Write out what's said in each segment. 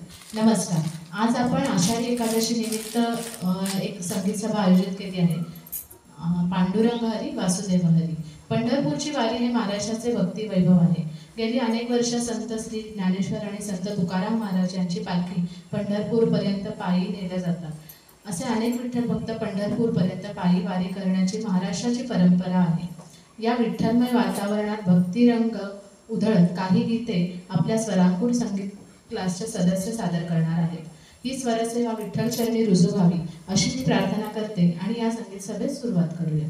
नमस्कार. आज आपण आषाढी एकादशी निमित्त एक संगीत सभा आयोजित केली आहे. पांडुरंग हरी वासुदेव हरी. पंढरपूरची वारी हे महाराष्ट्राचे भक्ती वैभव आहे. गेली अनेक वर्ष संत श्री ज्ञानेश्वर आणि संत तुकाराम महाराज यांची पालखी पंढरपूरपर्यंत पायी नेल्या जातात. असे अनेक विठ्ठल भक्त पंढरपूरपर्यंत पायी वारी करण्याची महाराष्ट्राची परंपरा आहे. या विठ्ठलमय वातावरणात भक्तिरंग उधळत काही गीते आपल्या स्वरांकुर संगीत क्लासचे सदस्य सादर करणार आहेत. ही स्वरसेवा विठ्ठल चरणी रुजू व्हावी अशी मी प्रार्थना करते आणि या संगीत सभेत सुरुवात करूया.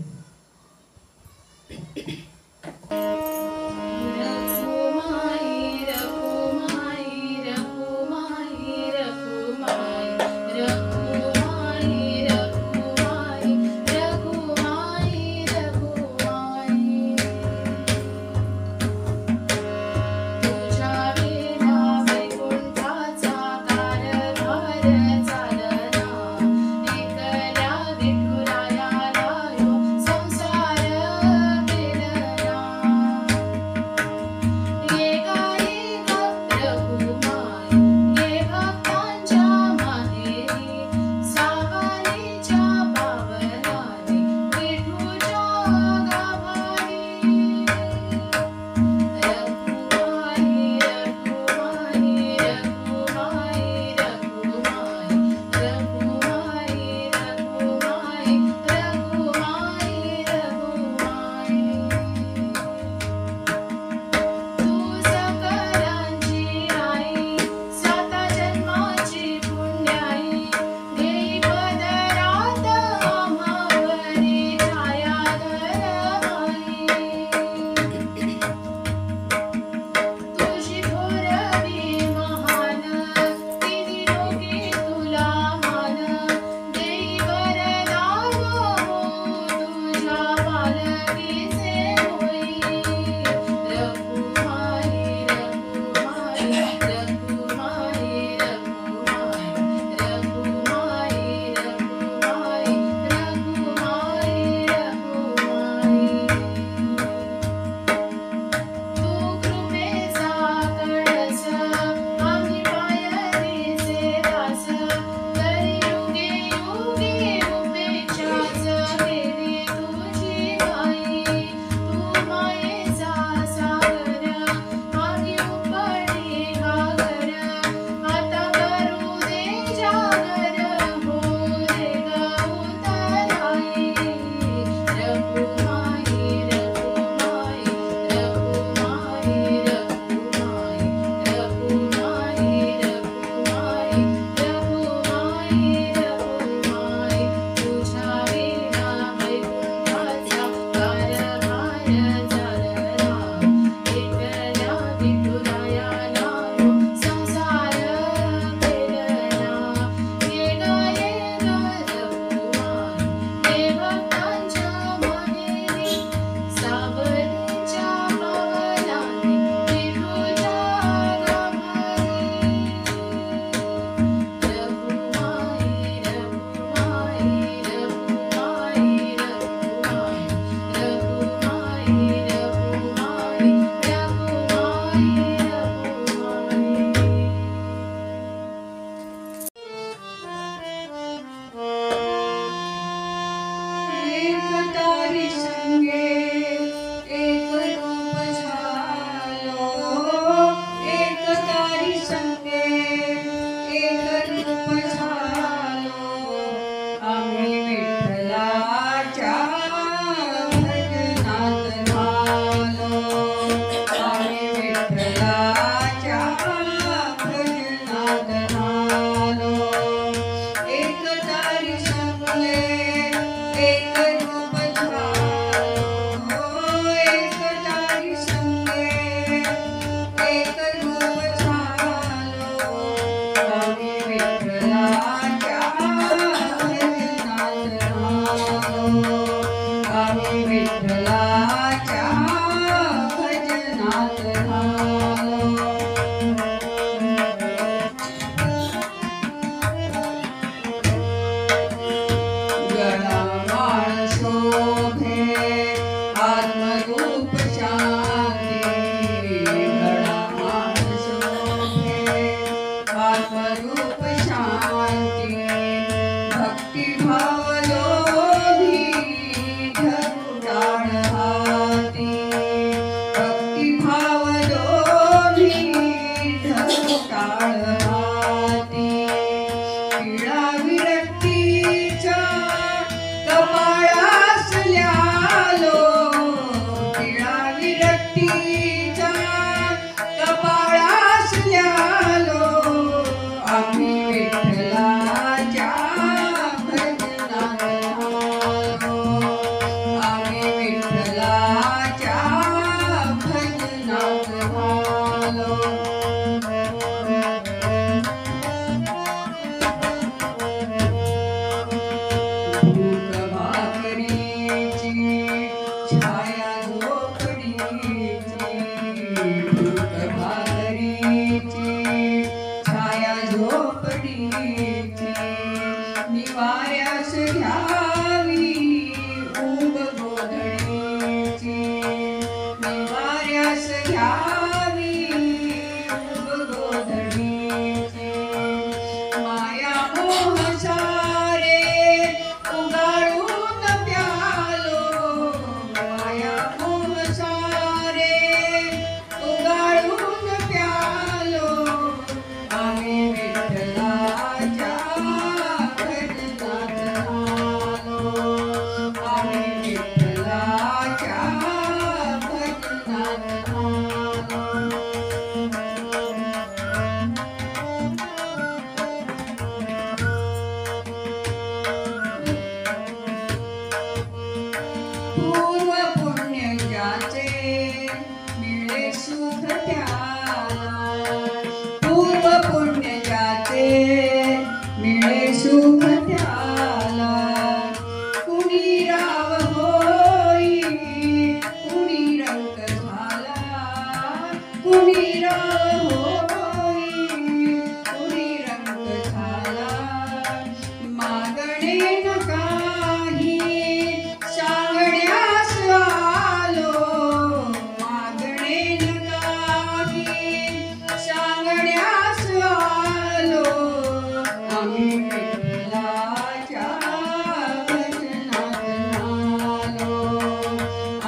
नामरूप शांती भक्तिभाव लोभी ढगुडाळ हाती भक्तिभाव लोभी ढगुडाळ हाती पीडा विरक्तीच्या कपाळास ल्यालो पीडा विरक्तीच्या कपाळास ल्यालो आम्ही विठ्ठलाच्या भजनात आलो आम्ही विठ्ठलाच्या भजनात आलो भूक भाकरीची छाया झोपडीची भूक भाकरीची छाया झोपडीची निवाऱ्यास घ्यावी ऊब गोधडीची निवाऱ्यास घ्यावी ऊब गोधडीची माया मोह सारे उगाळून प्यालो माया मोह सारे उगाळून प्यालो आम्ही विठ्ठलाच्या भजनात आलो आम्ही विठ्ठलाच्या भजनात आलो पूर्व पुण्य ज्याचे मिळे सुख त्याला पूर्व पुण्य ज्याचे मिळे सुख त्याला कुणी राव होई कुणी रंग झाला कुणी राव होई कुणी रंग झाला मागणे न काही सांगण्यास आलो मागणे न काही सांगण्यास आलो आम्ही विठ्ठलाच्या भजनात आलो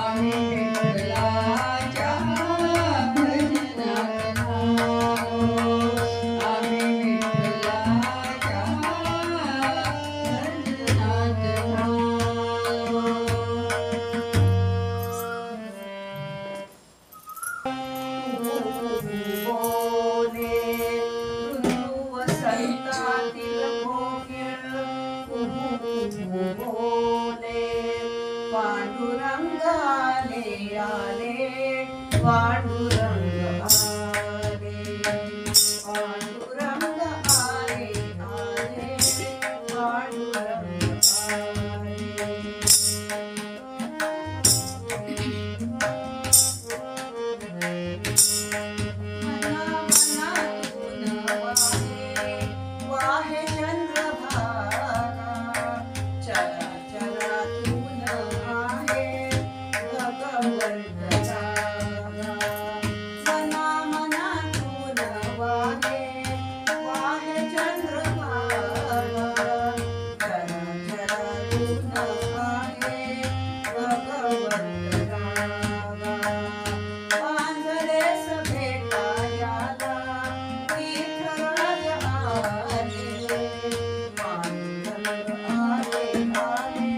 आम्ही विठ्ठलाच्या भजनात आलो आम्ही विठ्ठलाच्या भजनात आलो बोले ऋतू वसंतातील कोकिळ बोले पांडुरंग आले आले पांडुरंग आले पांडुरंग आले आले पांडुरंग वाहे चंद्रभागा चला चला तून आहे भगवंता मना मना तून वाहे वाहे चंद्रभागा चला चला तून आहे भगवंता पांजरे सभेटायाला विठ्ठल आले पांडुरंग आले आले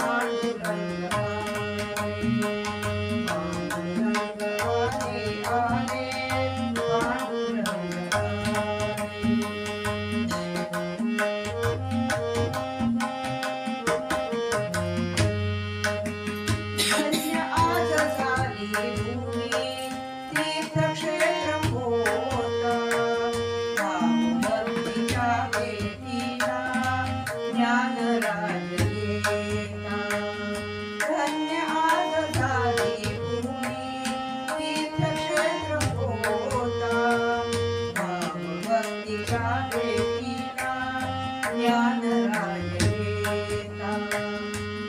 पांडुरंग आले आले पांडुरंग धन्य आज झाली भूमी तीर्थक्षेत्र मोठा भावभक्तीच्या भेटीला ज्ञानराज येता धन्य आज झाली भूमी तीर्थक्षेत्र मोठा भावभक्तीच्या भेटीला ज्ञानराज येता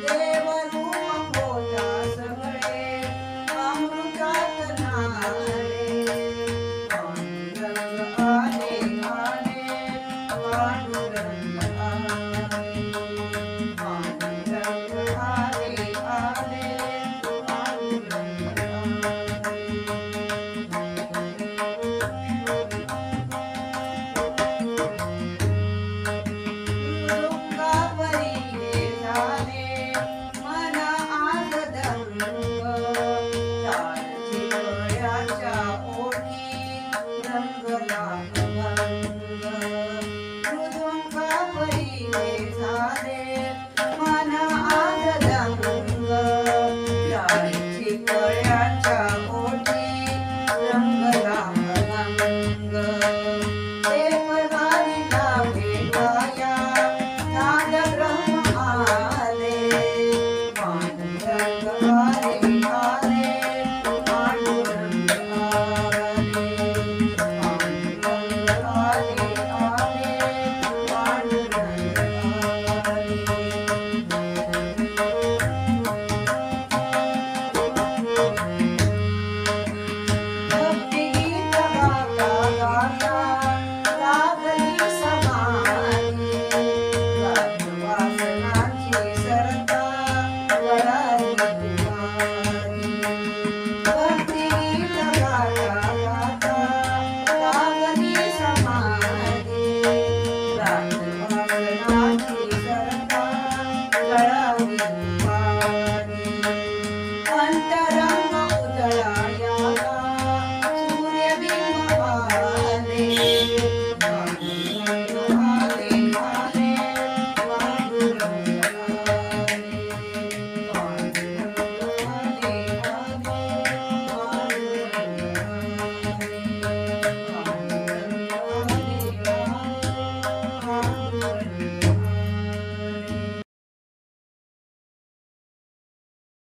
देवरूप होता सगळे अमृतात नाले पांडुरंग आले आले रे